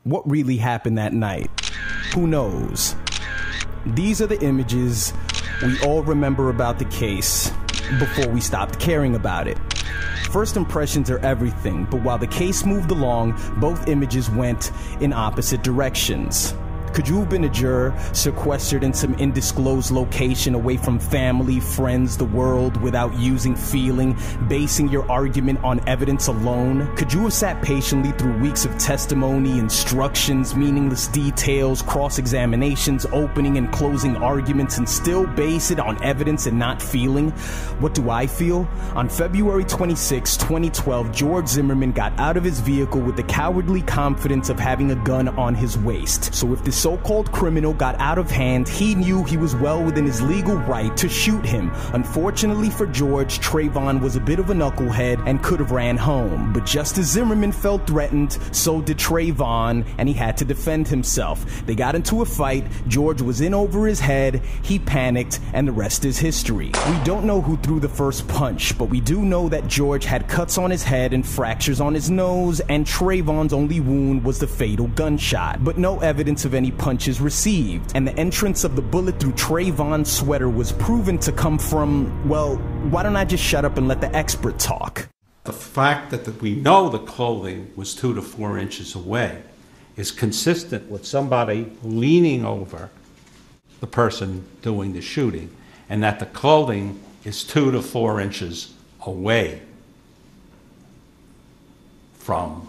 What really happened that night? Who knows? These are the images we all remember about the case before we stopped caring about it. First impressions are everything, but while the case moved along, both images went in opposite directions. Could you have been a juror, sequestered in some undisclosed location away from family, friends, the world, without using feeling, basing your argument on evidence alone? Could you have sat patiently through weeks of testimony, instructions, meaningless details, cross-examinations, opening and closing arguments, and still base it on evidence and not feeling? What do I feel? On February 26, 2012, George Zimmerman got out of his vehicle with the cowardly confidence of having a gun on his waist. So if this so-called criminal got out of hand, he knew he was well within his legal right to shoot him. Unfortunately for George, Trayvon was a bit of a knucklehead and could have ran home. But just as Zimmerman felt threatened, so did Trayvon, and he had to defend himself. They got into a fight, George was in over his head, he panicked, and the rest is history. We don't know who threw the first punch, but we do know that George had cuts on his head and fractures on his nose, and Trayvon's only wound was the fatal gunshot. But no evidence of any punches received, and the entrance of the bullet through Trayvon's sweater was proven to come from, well, why don't I just shut up and let the expert talk? The fact that we know the clothing was 2 to 4 inches away is consistent with somebody leaning over the person doing the shooting, and that the clothing is 2 to 4 inches away from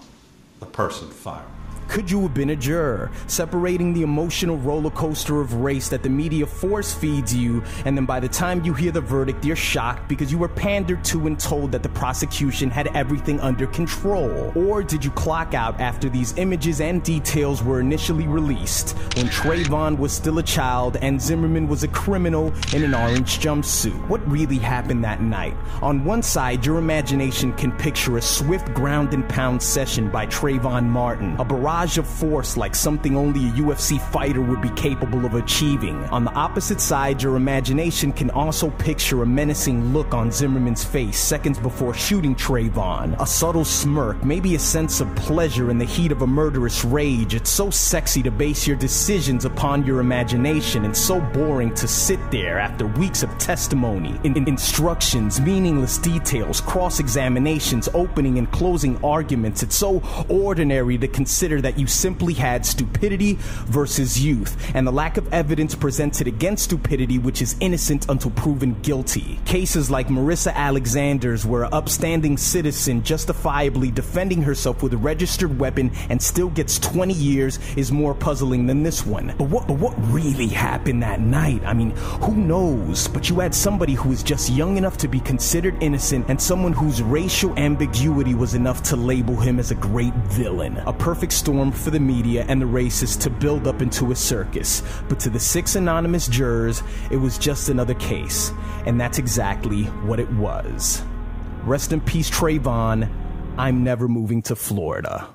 the person firing. Could you have been a juror, separating the emotional roller coaster of race that the media force feeds you, and then by the time you hear the verdict, you're shocked because you were pandered to and told that the prosecution had everything under control? Or did you clock out after these images and details were initially released, when Trayvon was still a child and Zimmerman was a criminal in an orange jumpsuit? What really happened that night? On one side, your imagination can picture a swift ground and pound session by Trayvon Martin, a barrage of force like something only a UFC fighter would be capable of achieving. On the opposite side, your imagination can also picture a menacing look on Zimmerman's face seconds before shooting Trayvon. A subtle smirk, maybe a sense of pleasure in the heat of a murderous rage. It's so sexy to base your decisions upon your imagination, and so boring to sit there after weeks of testimony, instructions, meaningless details, cross-examinations, opening and closing arguments. It's so ordinary to consider that you simply had stupidity versus youth, and the lack of evidence presented against stupidity, which is innocent until proven guilty. Cases like Marissa Alexander's, where an upstanding citizen justifiably defending herself with a registered weapon and still gets 20 years, is more puzzling than this one. But what really happened that night? I mean, who knows? But you had somebody who was just young enough to be considered innocent, and someone whose racial ambiguity was enough to label him as a great villain. A perfect storm for the media and the racists to build up into a circus. But to the 6 anonymous jurors, it was just another case. And that's exactly what it was. Rest in peace, Trayvon. I'm never moving to Florida.